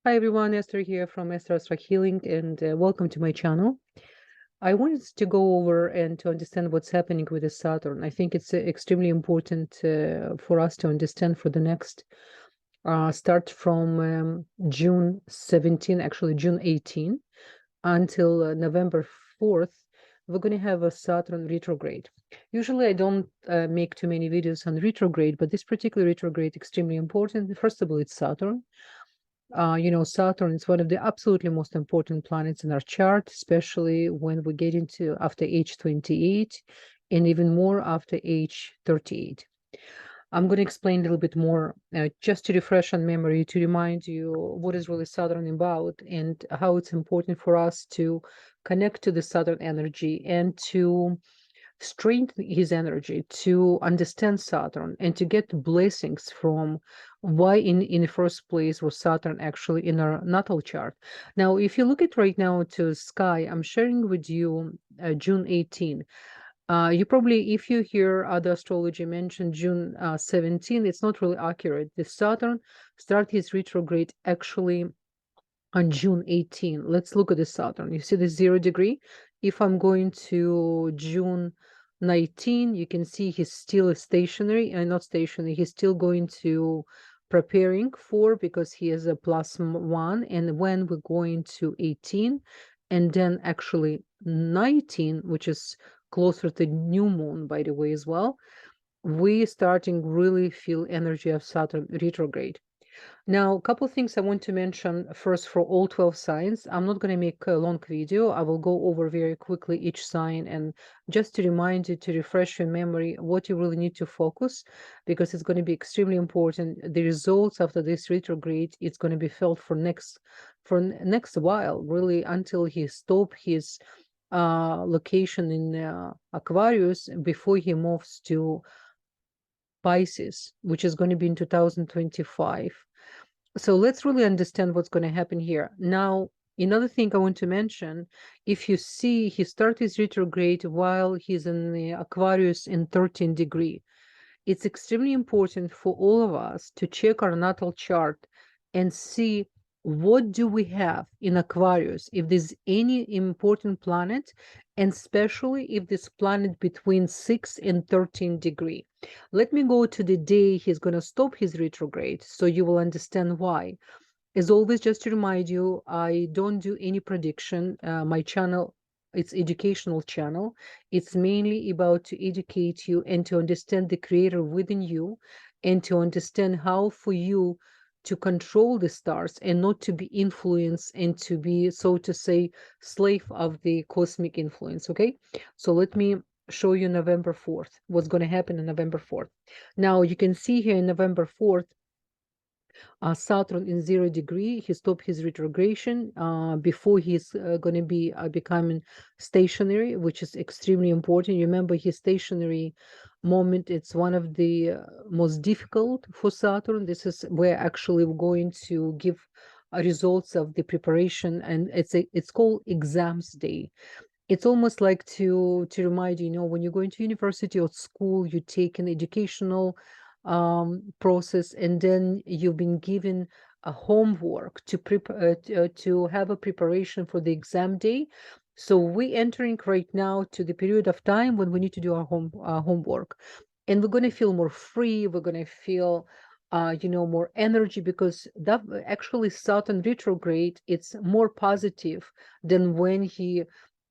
Hi everyone, Esther here from Esther-Astro-Healing, and welcome to my channel. I wanted to go over and to understand what's happening with the Saturn. I think it's extremely important for us to understand for the next start from June 17, actually June 18, until November 4th. We're going to have a Saturn retrograde. Usually I don't make too many videos on retrograde, but this particular retrograde extremely important. First of all, it's Saturn. Saturn is one of the absolutely most important planets in our chart, especially when we get into after age 28 and even more after age 38. I'm going to explain a little bit more just to refresh on memory, to remind you what is really Saturn about and how it's important for us to connect to the Saturn energy and to strengthen his energy, to understand Saturn and to get blessings from why in the first place was Saturn actually in our natal chart. Now, if you look at right now to sky, I'm sharing with you June 18. You probably, if you hear other astrology mention June 17, it's not really accurate. The Saturn start his retrograde actually on June 18. Let's look at the Saturn. You see the 0 degree? If I'm going to June 19, you can see he's still stationary and not stationary. He's still going to preparing for because he is a +1. And when we're going to 18 and then actually 19, which is closer to new moon, by the way, as well, we starting really feel energy of Saturn retrograde. Now, a couple of things I want to mention first for all 12 signs. I'm not going to make a long video. I will go over very quickly each sign and just to remind you, to refresh your memory, what you really need to focus, because it's going to be extremely important. The results after this retrograde, it's going to be felt for next while, really until he stop his location in Aquarius before he moves to Pisces, which is going to be in 2025. So let's really understand what's going to happen here. Now, another thing I want to mention, if you see he starts his retrograde while he's in the Aquarius in 13 degree, it's extremely important for all of us to check our natal chart and see what do we have in Aquarius, if there's any important planet, and especially if this planet between 6 and 13 degree. Let me go to the day he's going to stop his retrograde so you will understand why. As always, just to remind you, I don't do any prediction. My channel, it's educational channel. It's mainly about to educate you and to understand the creator within you and to understand how for you to control the stars and not to be influenced and to be, so to say, slave of the cosmic influence. Okay, so let me show you November 4th, what's going to happen on November 4th. Now you can see here in November 4th, Saturn in 0 degree, he stopped his retrogression before he's going to be becoming stationary, which is extremely important. Remember, his stationary moment, it's one of the most difficult for Saturn. This is where actually we're going to give results of the preparation, and it's called exams day. It's almost like to remind you, when you're going to university or school, you take an educational process, and then you've been given a homework to prepare to have a preparation for the exam day. So we entering right now to the period of time when we need to do our homework, and we're going to feel more free. We're going to feel more energy, because that actually Saturn retrograde, it's more positive than when he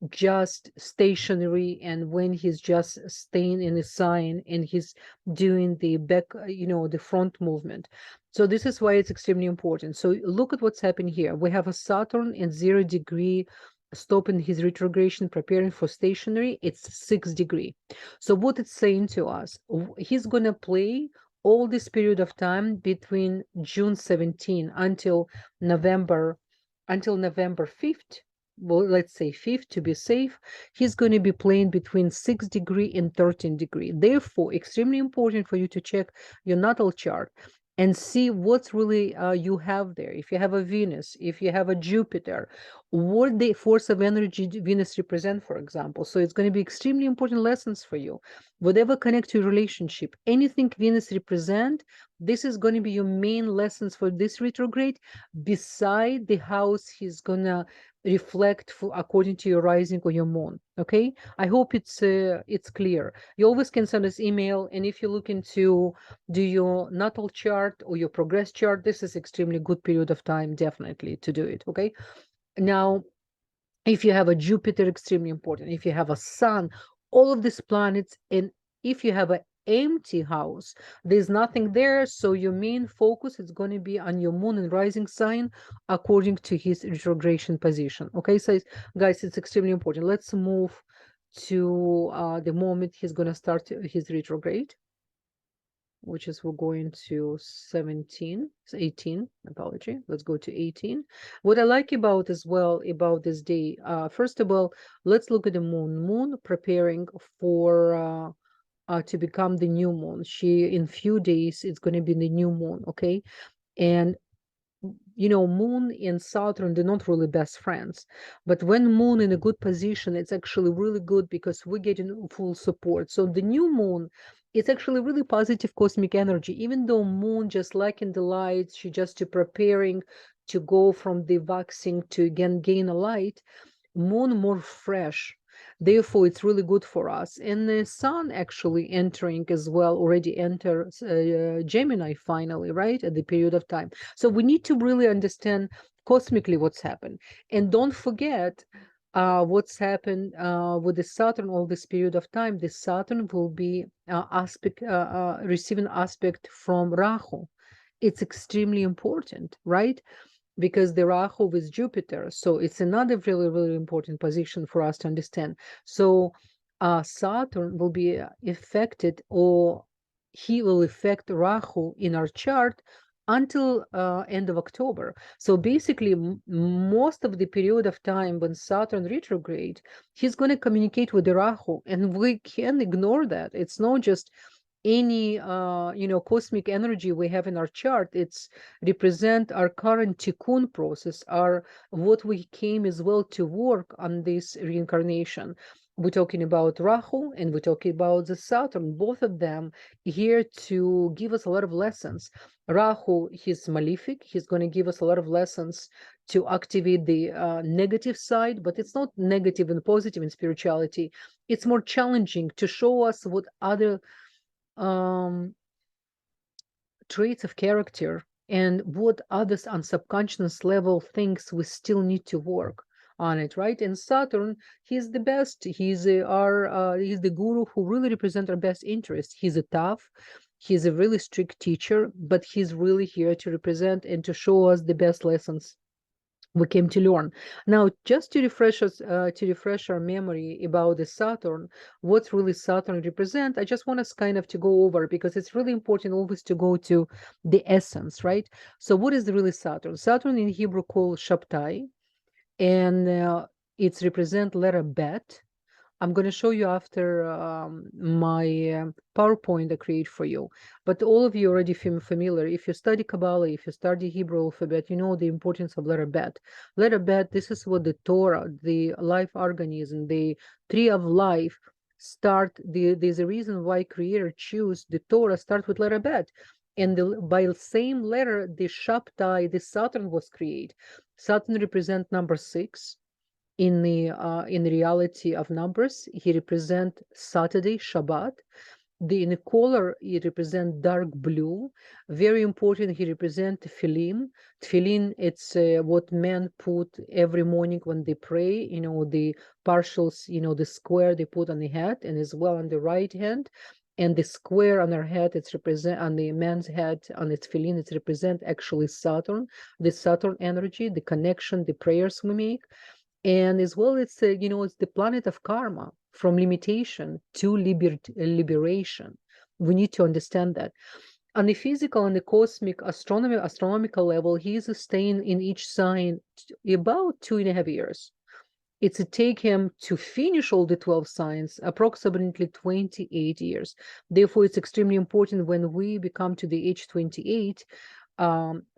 just stationary and when he's just staying in a sign and he's doing the back, the front movement. So this is why it's extremely important. So look at what's happening here. We have a Saturn in 0 degree, stopping his retrogression, preparing for stationary. It's 6 degree. So what it's saying to us, he's going to play all this period of time between June 17 until November 5th. Well, let's say 5th to be safe. He's going to be playing between 6 degree and 13 degree. Therefore, extremely important for you to check your natal chart and see what's really you have there. If you have a Venus, if you have a Jupiter, what the force of energy Venus represent, for example. So it's going to be extremely important lessons for you. Whatever connect to your relationship, anything Venus represent, This is going to be your main lessons for this retrograde, beside the house he's gonna reflect for according to your rising or your moon. Okay, I hope it's clear. You always can send us email, and if you look into do your natal chart or your progress chart, this is extremely good period of time definitely to do it. Okay, now if you have a Jupiter, extremely important. If you have a Sun, all of these planets, and if you have an empty house, there's nothing there. So your main focus is going to be on your moon and rising sign according to his retrogradation position. Okay, so guys, it's extremely important. Let's move to the moment he's going to start his retrograde, which is we're going to 18, apology. Let's go to 18. What I like about as well about this day, first of all, let's look at the moon preparing for to become the new moon. She in few days it's going to be the new moon. Okay, and you know, moon and Saturn, they're not really best friends, but when moon in a good position, it's actually really good because we're getting full support. So the new moon, it's actually really positive cosmic energy, even though moon just like in the light, she just preparing to go from the waxing to again gain a light. Moon more fresh, therefore it's really good for us. And the sun actually entering as well, already enters Gemini finally, right, at the period of time. So we need to really understand cosmically what's happened, and don't forget what's happened with the Saturn all this period of time. The Saturn will be receiving aspect from Rahu. It's extremely important, right? Because the Rahu with Jupiter. So it's another really, really important position for us to understand. So Saturn will be affected, or he will affect Rahu in our chart until end of October. So basically, most of the period of time when Saturn retrograde, he's going to communicate with the Rahu, and we can't ignore that. It's not just any you know, cosmic energy we have in our chart. It's represent our current tikkun process, our what we came as well to work on this reincarnation. We're talking about Rahu and we're talking about the Saturn, both of them here to give us a lot of lessons. Rahu, he's malefic, he's going to give us a lot of lessons to activate the negative side, but it's not negative and positive in spirituality. It's more challenging to show us what other traits of character and what others on subconscious level things we still need to work on it, right? And Saturn, he's the best. He's he's the guru who really represents our best interest. He's a tough, he's a really strict teacher, but he's really here to represent and to show us the best lessons we came to learn. Now, just to refresh us, to refresh our memory about the Saturn, what really Saturn represent, I just want us kind of to go over, because it's really important always to go to the essence, right? So what is really Saturn? Saturn in Hebrew called Shabtai, and it's represent letter Bet. I'm going to show you after my PowerPoint I create for you. But all of you already familiar. If you study Kabbalah, if you study Hebrew alphabet, you know the importance of letter Bet. Letter Bet, this is what the Torah, the life organism, the tree of life start. There's a reason why Creator choose the Torah start with letter Bet. And by the same letter, the Shabtai, the Saturn was created. Saturn represent number 6 in the reality of numbers. He represent Saturday, Shabbat. In the color, he represent dark blue. Very important, he represent tefillin. Tefillin, it's what men put every morning when they pray, you know, the partials, you know, the square they put on the head, and as well on the right hand. And the square on her head, it's represent on the man's head, on its tefillin, it's represent actually Saturn, the Saturn energy, the connection, the prayers we make. And as well, it's you know, it's the planet of karma, from limitation to liberation. We need to understand that. On the physical and the cosmic astronomical level, he is staying in each sign about 2.5 years. It's to take him to finish all the 12 signs approximately 28 years. Therefore, it's extremely important when we become to the age 28,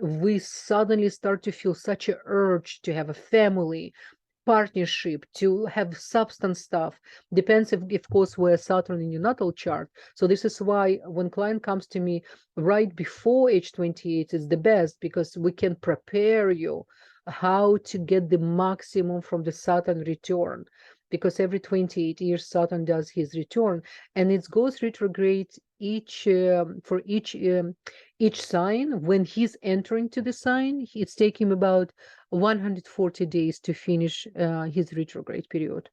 we suddenly start to feel such an urge to have a family, partnership, to have substance stuff. Depends, if, of course, where Saturn in your natal chart. So this is why when client comes to me right before age 28, it's the best, because we can prepare you how to get the maximum from the Saturn return. Because every 28 years Saturn does his return, and it goes retrograde for each sign. When he's entering to the sign, it's taking him about 140 days to finish his retrograde period.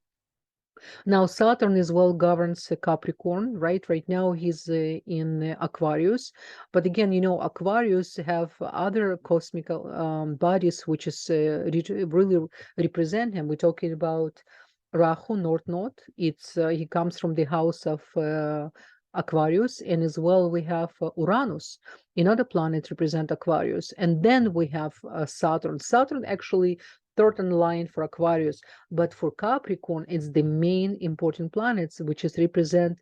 Now, Saturn as well governs Capricorn, right? Right now he's in Aquarius. But again, Aquarius have other cosmical bodies, which is really represent him. We're talking about Rahu, North Node. He comes from the house of Aquarius, and as well we have Uranus. Another planet represent Aquarius, and then we have Saturn. Saturn actually third in line for Aquarius, but for Capricorn, it's the main important planets, which is represent,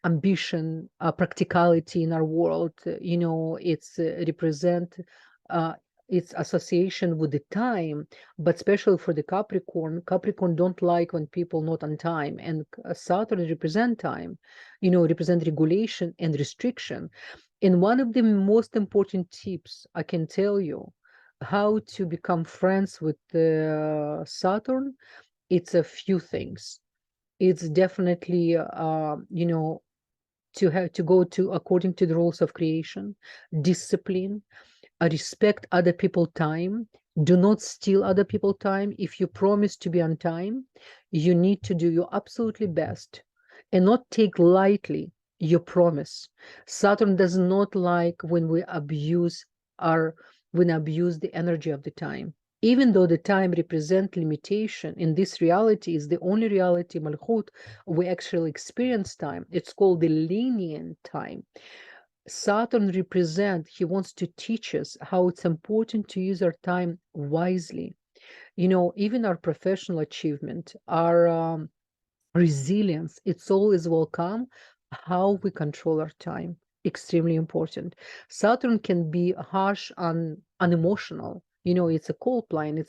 ambition, practicality in our world. It's represent its association with the time, but especially for the Capricorn don't like when people not on time, and Saturn represent time, represent regulation and restriction. And one of the most important tips I can tell you how to become friends with Saturn, it's a few things. It's definitely, to have to go to according to the rules of creation, discipline, respect other people's time. Do not steal other people's time. If you promise to be on time, you need to do your absolutely best and not take lightly your promise. Saturn does not like when we abuse the energy of the time. Even though the time represents limitation, in this reality is the only reality, Malchut, we actually experience time. It's called the lenient time. Saturn he wants to teach us how it's important to use our time wisely. Even our professional achievement, our resilience, it's always welcome. How we control our time, extremely important. Saturn can be harsh and unemotional. It's a cold planet,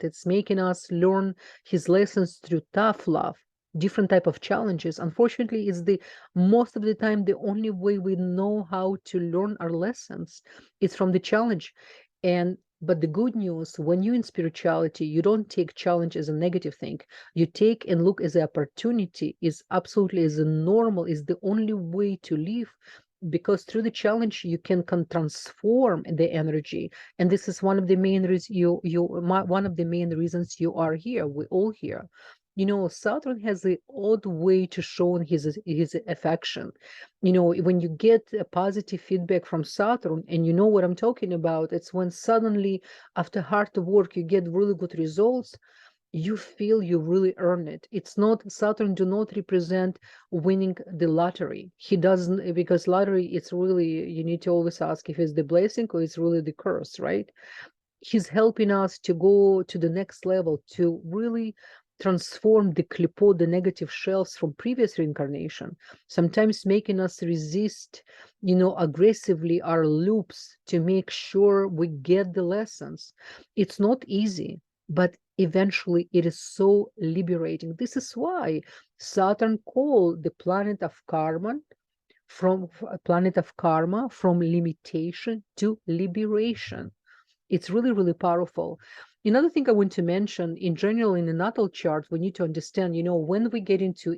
it's making us learn his lessons through tough love, different type of challenges. Unfortunately, it's the most of the time the only way we know how to learn our lessons. It's from the challenge. But the good news, when you're in spirituality, you don't take challenge as a negative thing. You take and look as an opportunity, is absolutely as a normal, is the only way to live, because through the challenge you can transform the energy. And this is one of the main reasons one of the main reasons you are here. We're all here. Saturn has the odd way to show his affection. When you get a positive feedback from Saturn, and you know what I'm talking about, it's when suddenly, after hard work, you get really good results. You feel you really earn it. It's not, Saturn do not represent winning the lottery. He doesn't, because lottery, it's really, you need to always ask if it's the blessing or it's really the curse, right? He's helping us to go to the next level, to really transform the klipot, the negative shells from previous reincarnation, sometimes making us resist, aggressively our loops to make sure we get the lessons. It's not easy, but eventually it is so liberating. This is why Saturn called the planet of karma, from limitation to liberation. It's really, really powerful. Another thing I want to mention, in general, in the natal chart, we need to understand, when we get into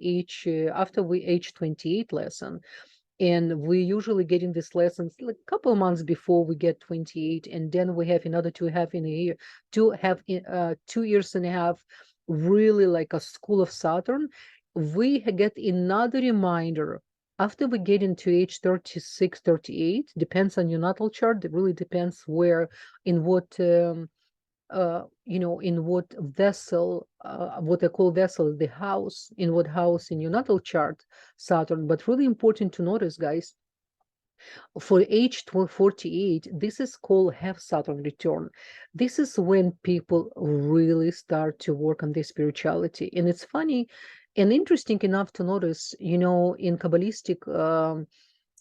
after we age 28 lesson, and we usually get in these lessons like a couple of months before we get 28, and then we have another 2 years and a half, really like a school of Saturn. We get another reminder after we get into age 36, 38, depends on your natal chart. It really depends where, in what, in what vessel, what I call vessel, the house, in what house in your natal chart, Saturn. But really important to notice, guys, for age 48, this is called have Saturn return. This is when people really start to work on their spirituality. And it's funny and interesting enough to notice, in Kabbalistic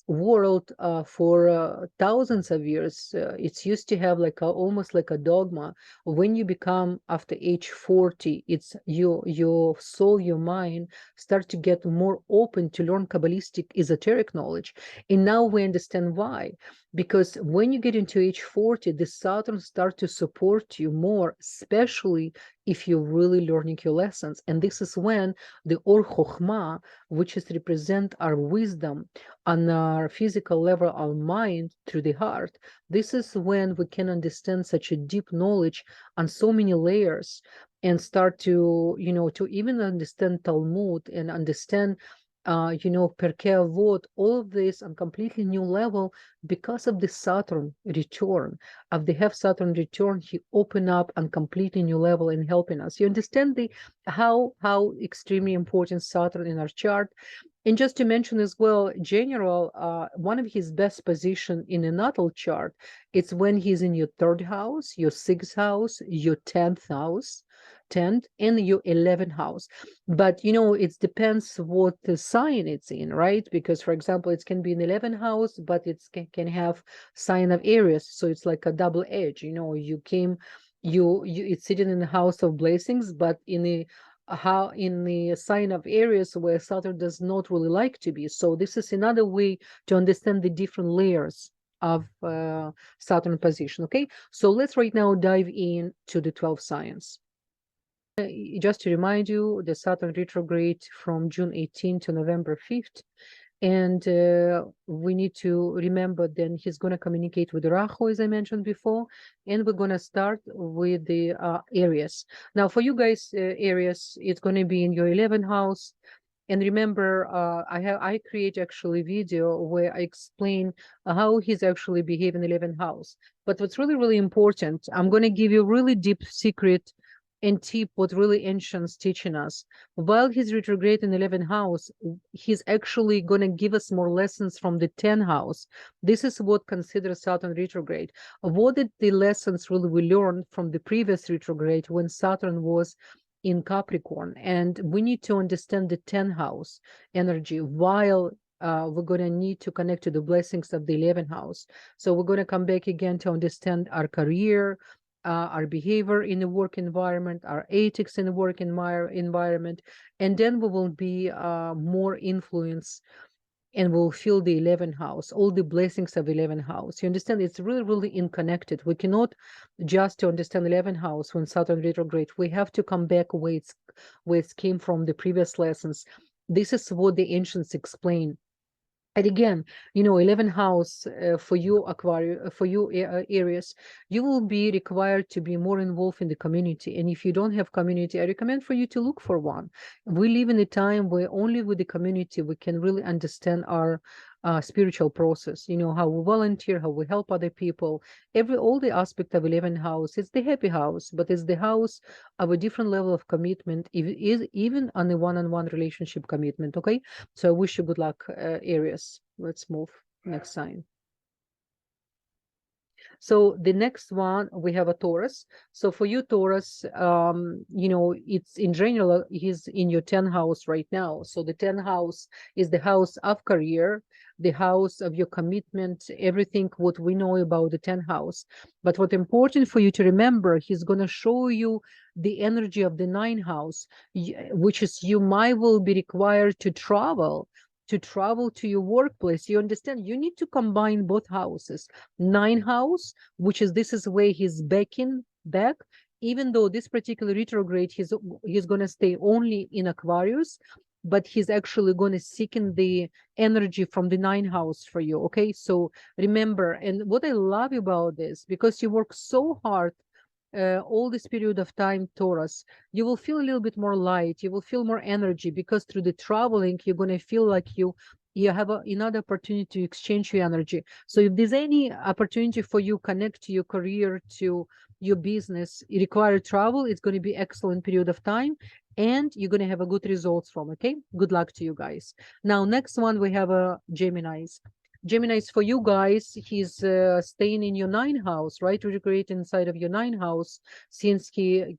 world for thousands of years. It's used to have like almost like a dogma. When you become after age 40, it's your soul, your mind start to get more open to learn Kabbalistic esoteric knowledge. And now we understand why. Because when you get into age 40, the Saturn start to support you more, especially if you're really learning your lessons. And this is when the Or Chokhmah, which is represent our wisdom on our physical level, our mind through the heart, this is when we can understand such a deep knowledge on so many layers and start to, to even understand Talmud and understand Perkei Avot, all of this on completely new level because of the Saturn return. Of the have Saturn return, he open up on completely new level and helping us. You understand how extremely important Saturn in our chart. And just to mention as well, general, one of his best position in a natal chart, it's when he's in your 3rd house, your 6th house, your 10th house, 10th, and your 11th house. But it depends what the sign it's in, right? Because for example, it can be an 11th house, but it can have sign of Aries, so it's like a double edge. It's sitting in the house of blessings, but in the sign of Aries where Saturn does not really like to be. So this is another way to understand the different layers of Saturn position. Okay, so let's right now dive in to the 12 signs. Just to remind you, the Saturn retrograde from June 18 to November 5th. And we need to remember then he's going to communicate with Rahu, as I mentioned before. And we're going to start with the Aries. Now, for you guys, Aries, it's going to be in your 11th house. And remember, I create actually a video where I explain how he's actually behaving in 11th house. But what's really, really important, I'm going to give you a really deep secret and tip what really ancients teaching us. While he's retrograde in 11th house, he's actually going to give us more lessons from the 10th house. This is what considers Saturn retrograde. What did the lessons really we learned from the previous retrograde when Saturn was in Capricorn? And we need to understand the 10th house energy while we're going to need to connect to the blessings of the 11th house. So we're going to come back again to understand our career, our behavior in the work environment, our ethics in the work environment, and then we will be more influence and we'll feel the 11th house, all the blessings of 11th house. You understand? It's really, really interconnected. We cannot just to understand 11th house when Saturn retrograde. We have to come back where it came from the previous lessons. This is what the ancients explain. And again, 11th house for you, Aquarius, for you, Aries, you will be required to be more involved in the community. And if you don't have community, I recommend for you to look for one. We live in a time where only with the community we can really understand our spiritual process. How we volunteer, how we help other people. All the aspect of 11th house, it's the happy house, but it's the house of a different level of commitment, even on a one-on-one relationship commitment. Okay, so I wish you good luck, Aries. Let's move next sign. So the next one, we have a Taurus. So for you, Taurus, it's in general, he's in your 10th house right now. So the 10th house is the house of career, the house of your commitment, everything what we know about the 10th house. But what's important for you to remember, he's going to show you the energy of the 9th house, which is you might will be required to travel to your workplace. You understand? You need to combine both houses. 9th house, which is this is where he's back, even though this particular retrograde, he's going to stay only in Aquarius, but he's actually going to seek in the energy from the 9th house for you. Okay, so remember, and what I love about this, because you work so hard all this period of time, Taurus, you will feel a little bit more light, you will feel more energy, because through the traveling, you're going to feel like you have another opportunity to exchange your energy. So if there's any opportunity for you connect to your career, to your business, you require travel, it's going to be excellent period of time, and you're going to have a good results from. Okay, good luck to you guys. Now next one, we have a Geminis. Gemini's, for you guys, he's staying in your 9th house, right? Retrograde inside of your 9th house since he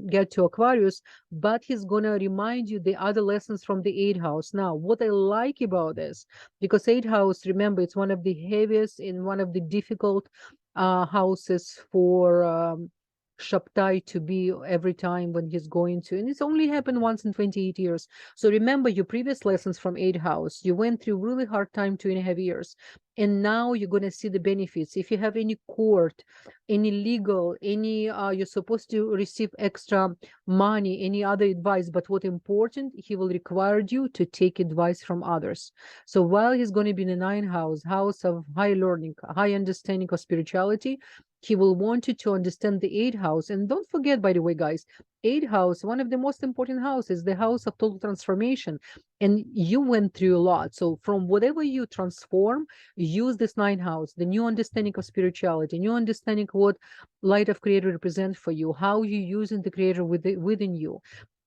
get to Aquarius, but he's gonna remind you the other lessons from the 8th house. Now, what I like about this, because 8th house, remember, it's one of the heaviest and one of the difficult houses for Shabtai to be every time when he's going to, and it's only happened once in 28 years. So remember your previous lessons from 8th house. You went through really hard time 2.5 years, and now you're going to see the benefits. If you have any court, any legal, any you're supposed to receive extra money, any other advice, but what important, he will require you to take advice from others. So while he's going to be in the 9th house, house of high learning, high understanding of spirituality, he will want you to understand the 8th house. And don't forget, by the way, guys, 8th house, one of the most important houses, the house of total transformation. And you went through a lot. So from whatever you transform, use this 9th house, the new understanding of spirituality, new understanding what light of creator represents for you, how you using the creator within you.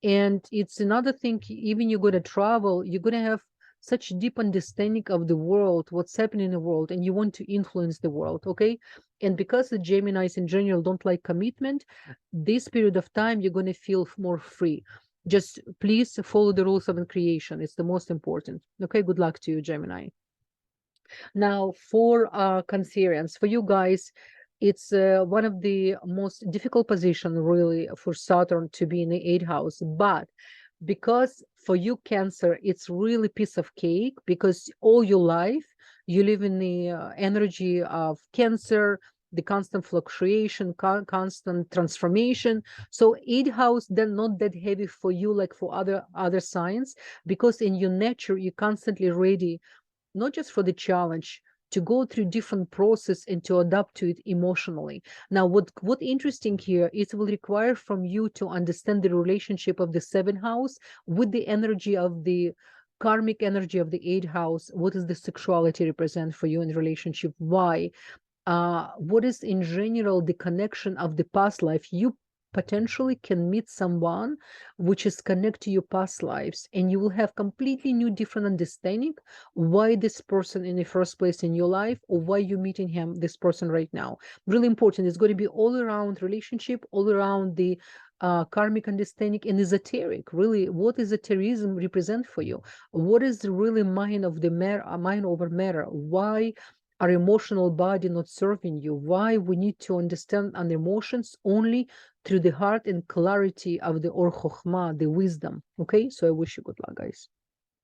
And it's another thing, even you're going to travel, you're going to have such deep understanding of the world, what's happening in the world, and you want to influence the world, okay? And because the Geminis in general don't like commitment, this period of time, you're going to feel more free. Just please follow the rules of creation. It's the most important. Okay, good luck to you, Gemini. Now, for Cancerians, for you guys, it's one of the most difficult position, really, for Saturn to be in the 8th house. But because for you, Cancer, it's really piece of cake, because all your life you live in the energy of Cancer, the constant fluctuation, constant transformation. So 8th house, then not that heavy for you like for other signs, because in your nature you're constantly ready, not just for the challenge, to go through different process and to adapt to it emotionally. Now, what interesting here is, it will require from you to understand the relationship of the 7th house with the energy of the karmic energy of the 8th house. What does the sexuality represent for you in relationship? Why? What is in general the connection of the past life? You potentially can meet someone which is connect to your past lives, and you will have completely new different understanding why this person in the first place in your life, or why you're meeting him, this person right now. Really important. It's going to be all around relationship, all around the karmic understanding and esoteric. Really, what esotericism represent for you? What is the really mind of the matter, mind over matter? Why our emotional body not serving you? Why we need to understand our emotions only through the heart and clarity of the Or Chokhmah, the wisdom. Okay, so I wish you good luck, guys.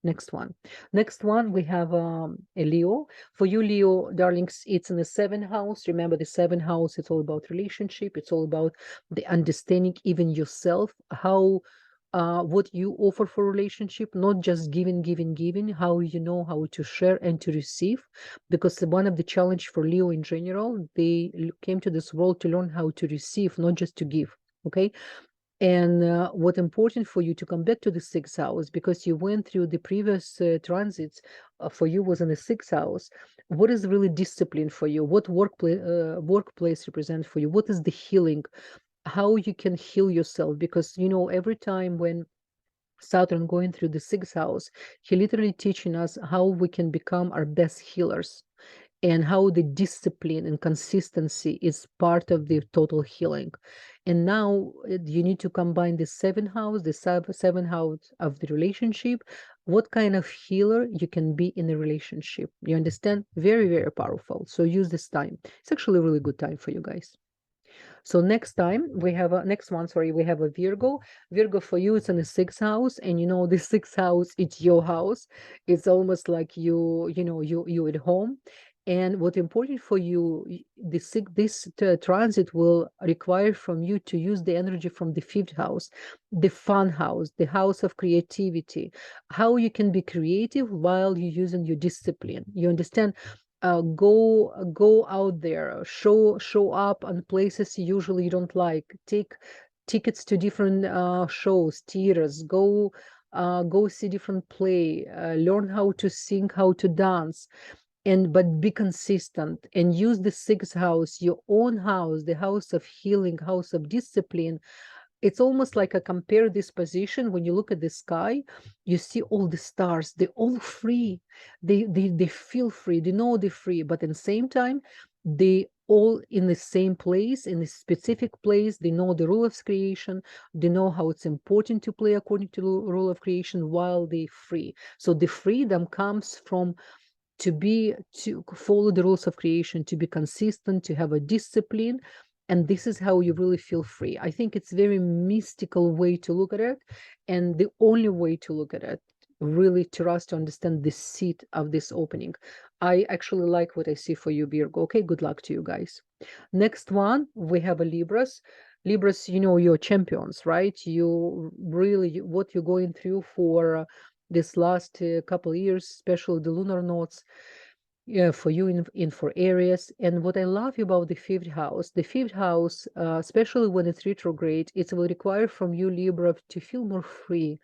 Next one. Next one, we have a Leo. For you, Leo, darlings, it's in the 7th house. Remember, the 7th house, it's all about relationship. It's all about the understanding even yourself, how what you offer for relationship, not just giving, how you know how to share and to receive. Because one of the challenge for Leo in general, they came to this world to learn how to receive, not just to give. Okay. And what important for you to come back to the 6th house, because you went through the previous transits for you was in the 6th house. What is really discipline for you? What workplace represent for you? What is the healing? How you can heal yourself? Because every time when Saturn going through the 6th house, he literally teaching us how we can become our best healers, and how the discipline and consistency is part of the total healing. And now you need to combine the 7th house, the 7th house of the relationship. What kind of healer you can be in a relationship? You understand? Very, very powerful. So use this time. It's actually a really good time for you guys. So next time we have a next one, sorry, we have a Virgo. Virgo for you, it's in the 6th house, and the 6th house, it's your house. It's almost like you at home. And what important for you, this transit will require from you to use the energy from the 5th house, the fun house, the house of creativity, how you can be creative while you're using your discipline. You understand? Go out there, show up on places you usually don't like, take tickets to different shows, theaters, go see different play, learn how to sing, how to dance, but be consistent, and use the 6th house, your own house, the house of healing, house of discipline, It's almost like I compare this position. When you look at the sky, you see all the stars, they're all free. They feel free, they know they're free, but at the same time, they all in the same place, in a specific place. They know the rule of creation. They know how it's important to play according to the rule of creation while they're free. So the freedom comes from to follow the rules of creation, to be consistent, to have a discipline. And this is how you really feel free. I think it's very mystical way to look at it, and the only way to look at it, really trust to understand the seed of this opening. I actually like what I see for you, Virgo. Okay, good luck to you guys. Next one, we have a Libras. Libras, you know, you're champions, right? You really, what you're going through for this last couple of years, especially the lunar nodes, yeah, for you in for Aries. And what I love about the fifth house, especially when it's retrograde, it will require from you, Libra, to feel more free,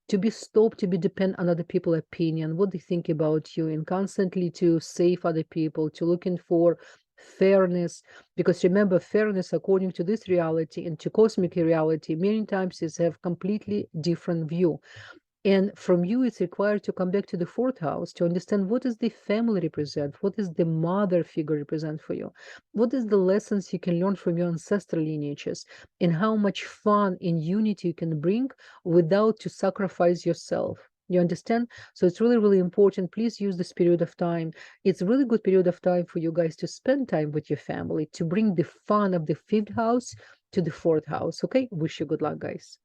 to be stopped, to be depend on other people's opinion, what they think about you, and constantly to save other people, to looking for fairness. Because remember, fairness according to this reality and to cosmic reality many times is have completely different view. And from you, it's required to come back to the fourth house to understand what does the family represent, what is the mother figure represent for you, what is the lessons you can learn from your ancestral lineages, and how much fun and unity you can bring without to sacrifice yourself. You understand? So it's really, really important. Please use this period of time. It's a really good period of time for you guys to spend time with your family, to bring the fun of the fifth house to the fourth house. Okay? Wish you good luck, guys.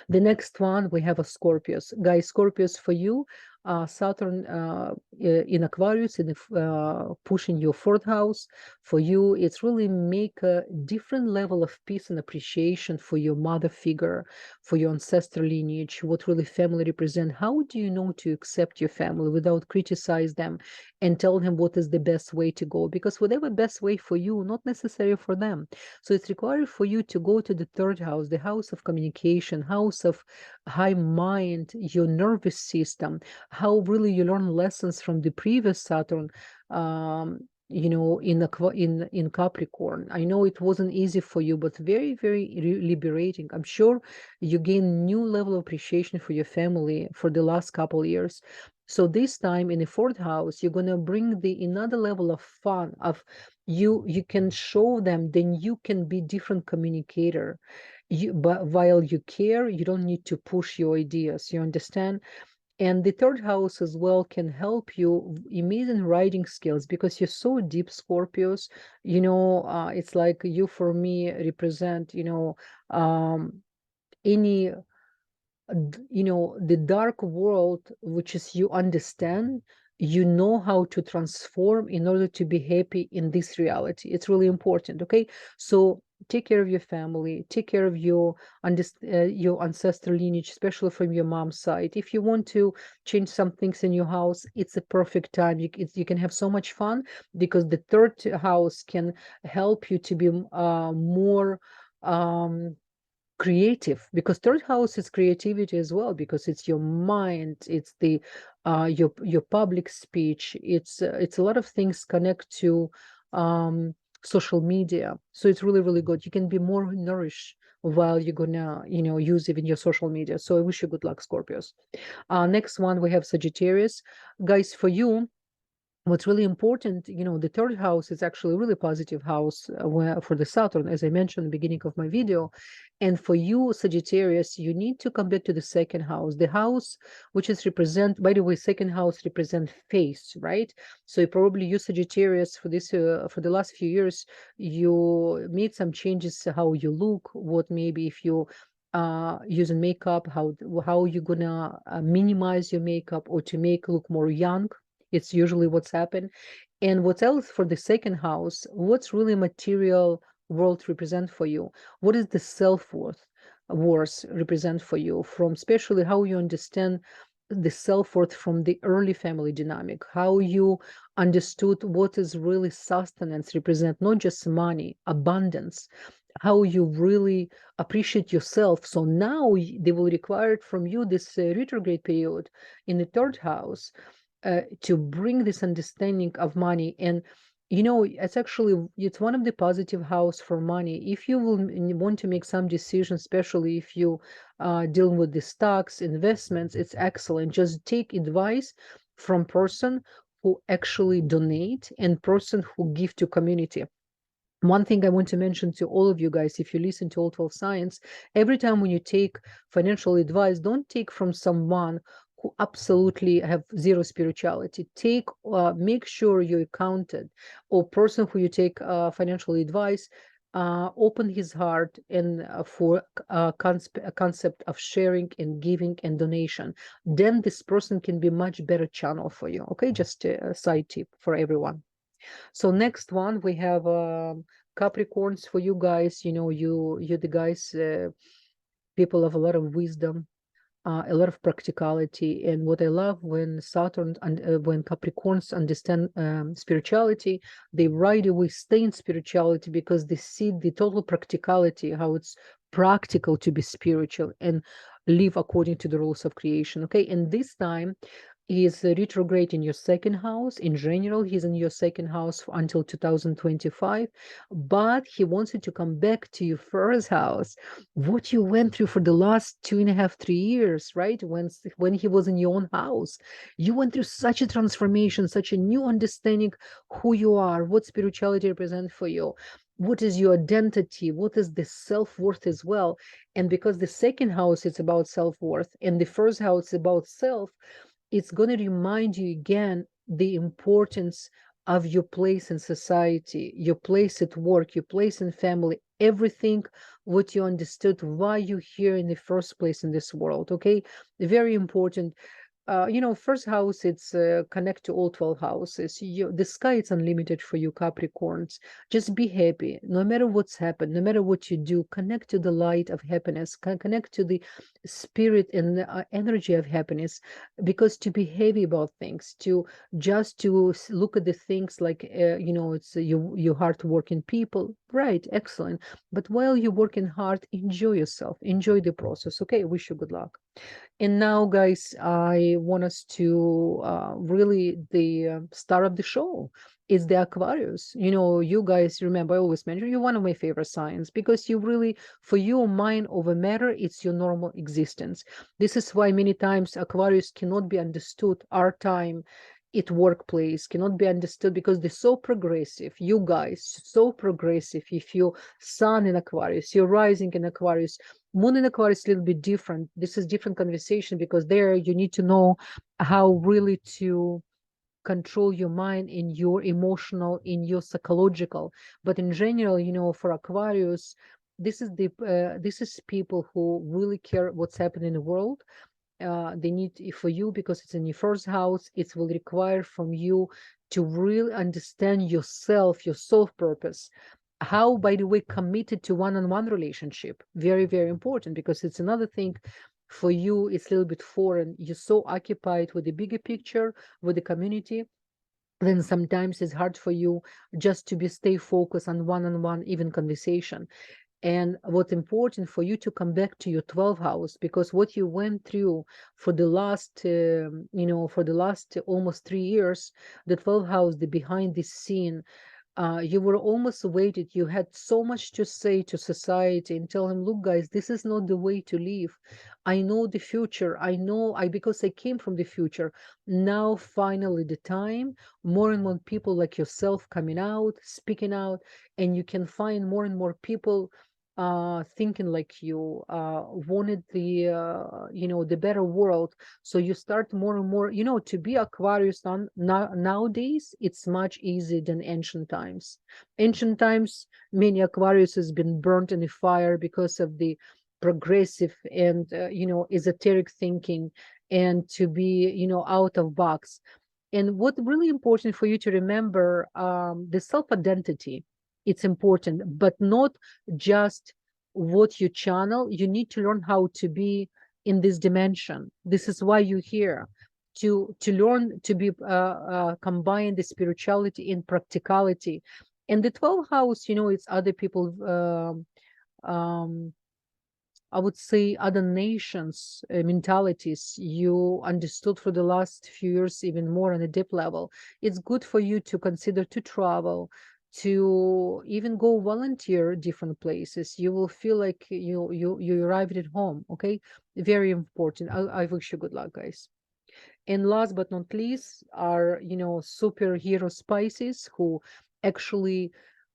The next one, we have a Scorpius. Guys, Scorpius for you, Saturn in Aquarius, pushing your fourth house. For you, it's really make a different level of peace and appreciation for your mother figure, for your ancestral lineage, what really family represent. How do you know to accept your family without criticize them and tell them what is the best way to go? Because whatever best way for you, not necessary for them. So it's required for you to go to the third house, the house of communication, house of high mind, your nervous system, how really you learn lessons from the previous Saturn, you know, in Capricorn. I know it wasn't easy for you, but very, very liberating. I'm sure you gain new level of appreciation for your family for the last couple of years. So this time in the fourth house, you're gonna bring the another level of fun of you can show them, then you can be different communicator. But while you care, you don't need to push your ideas. You understand? And the third house as well can help you amazing writing skills because you're so deep, Scorpios. You know, it's like you for me represent, you know, any you know, the dark world, which is you understand, you know how to transform in order to be happy in this reality. It's really important. Okay, so take care of your family, take care of your ancestral lineage, especially from your mom's side. If you want to change some things in your house, it's a perfect time. You can have so much fun because the third house can help you to be more creative, because third house is creativity as well, because it's your mind, it's the your public speech, it's a lot of things connect to social media. So it's really, really good. You can be more nourished while you're gonna, you know, use even your social media. So I wish you good luck, Scorpios. Next one, we have Sagittarius. Guys, for you, what's really important, you know, the third house is actually a really positive house for the Saturn, as I mentioned in the beginning of my video. And for you, Sagittarius, you need to come back to the second house, the house which is represent, by the way, second house represent face, right? So probably you, Sagittarius, for this for the last few years, you made some changes to how you look, what maybe if you using makeup, how you gonna minimize your makeup or to make look more young. It's usually what's happened. And what else for the second house? What's really material world represent for you? What is the self-worth worth represent for you? From especially how you understand the self-worth from the early family dynamic, how you understood what is really sustenance represent, not just money, abundance, how you really appreciate yourself. So now they will require from you this retrograde period in the third house to bring this understanding of money. And you know, it's one of the positive house for money. If you will want to make some decisions, especially if you deal with the stocks, investments, it's excellent. Just take advice from person who actually donate and person who give to community. One thing I want to mention to all of you guys, if you listen to All 12 Science, every time when you take financial advice, don't take from someone who absolutely have zero spirituality. Make sure you're accounted, or person who you take financial advice, open his heart and for a concept of sharing and giving and donation. Then this person can be much better channel for you. Okay, just a side tip for everyone. So next one, we have Capricorns for you guys. You know, you the guys, people of a lot of wisdom, a lot of practicality. And what I love when Saturn and when Capricorns understand spirituality, they right away stay in spirituality because they see the total practicality, how it's practical to be spiritual and live according to the rules of creation. Okay, and this time is retrograde in your second house. In general, he's in your second house until 2025, but he wants you to come back to your first house. What you went through for the last 2.5, 3 years, right? When he was in your own house, you went through such a transformation, such a new understanding who you are, what spirituality represents for you, what is your identity, what is the self-worth as well. And because the second house is about self-worth and the first house is about self, it's going to remind you again the importance of your place in society, your place at work, your place in family, everything what you understood why you're here in the first place in this world. Okay, very important. You know, first house, it's connect to all 12 houses. The sky is unlimited for you, Capricorns. Just be happy. No matter what's happened, no matter what you do, connect to the light of happiness, connect to the spirit and the energy of happiness. Because to be heavy about things, to just to look at the things like, you know, it's you hardworking people, right? Excellent. But while you're working hard, enjoy yourself, enjoy the process. Okay, wish you good luck. And now, guys, I want us to really the star of the show is the Aquarius. You know, you guys remember I always mention you're one of my favorite signs because you really, for you, mind over matter, it's your normal existence. This is why many times Aquarius cannot be understood. Our time at workplace cannot be understood because they're so progressive. You guys, so progressive. If you sun in Aquarius, you're rising in Aquarius, moon in Aquarius is a little bit different. This is different conversation because there you need to know how really to control your mind in your emotional, in your psychological. But in general, you know, for Aquarius, this is people who really care what's happening in the world. They need for you because it's in your first house. It will require from you to really understand yourself, your soul purpose. How, by the way, committed to one-on-one relationship. Very, very important because it's another thing for you. It's a little bit foreign. You're so occupied with the bigger picture, with the community. Then sometimes it's hard for you just to stay focused on one-on-one, even conversation. And what's important for you to come back to your 12th house, because what you went through for the last, you know, for the last almost 3 years, the 12th house, the behind the scene, you were almost waited. You had so much to say to society and tell him, look, guys, this is not the way to live. I know the future. I know because I came from the future. Now, finally, the time, more and more people like yourself coming out, speaking out, and you can find more and more people thinking like you, wanted the you know, the better world. So you start more and more, you know, to be Aquarius nowadays, it's much easier than ancient times. Ancient times, many Aquarius has been burnt in the fire because of the progressive and you know, esoteric thinking, and to be, you know, out of box. And what really important for you to remember, the self-identity, it's important, but not just what you channel. You need to learn how to be in this dimension. This is why you're here, to learn to be combine the spirituality and practicality. And the 12th house, you know, it's other people, I would say, other nations' mentalities you understood for the last few years even more on a deep level. It's good for you to consider to travel, to even go volunteer different places. You will feel like you arrived at home. Okay, very important. I wish you good luck, guys. And last but not least are, superhero spices who actually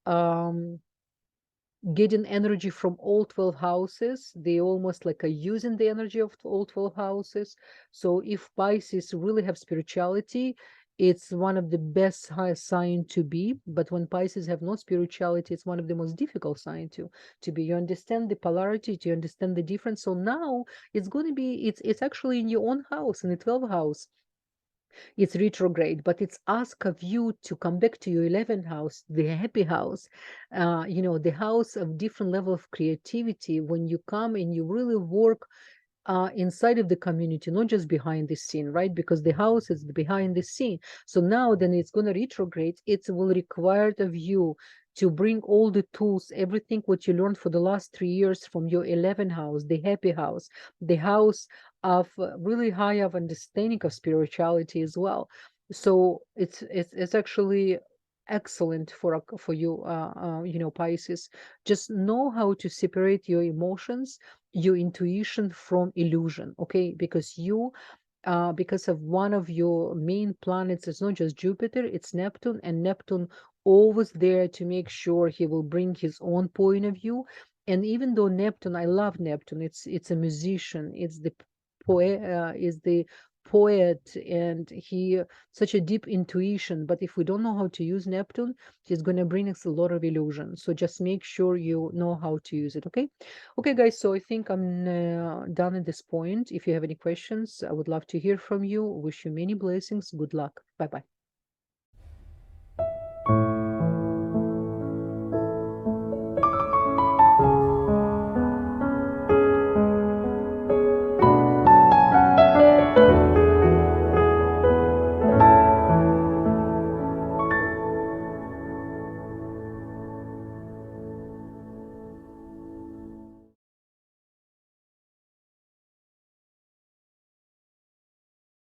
um getting energy from all 12 houses. They almost like are using the energy of all 12 houses. So if Pisces really have spirituality, it's one of the best high sign to be. But when Pisces have no spirituality, it's one of the most difficult sign to be. You understand the polarity, you understand the difference. So now it's going to be, it's actually in your own house, in the 12th house. It's retrograde, but it's ask of you to come back to your 11th house, the happy house, the house of different level of creativity. When you come and you really work inside of the community, not just behind the scene, right? Because the house is behind the scene. So now then it's going to retrograde. It will require of you to bring all the tools, everything what you learned for the last 3 years from your 11th house, the happy house, the house of really high of understanding of spirituality as well. So it's actually excellent for you, Pisces. Just know how to separate your emotions, your intuition from illusion, okay? Because because of one of your main planets, it's not just Jupiter, it's Neptune, and Neptune always there to make sure he will bring his own point of view. And even though Neptune, I love Neptune, it's a musician, it's the poet, and he such a deep intuition. But if we don't know how to use Neptune, he's going to bring us a lot of illusion. So just make sure you know how to use it. Okay. Okay, guys, so I think I'm done at this point. If you have any questions, I would love to hear from you. Wish you many blessings. Good luck. Bye bye.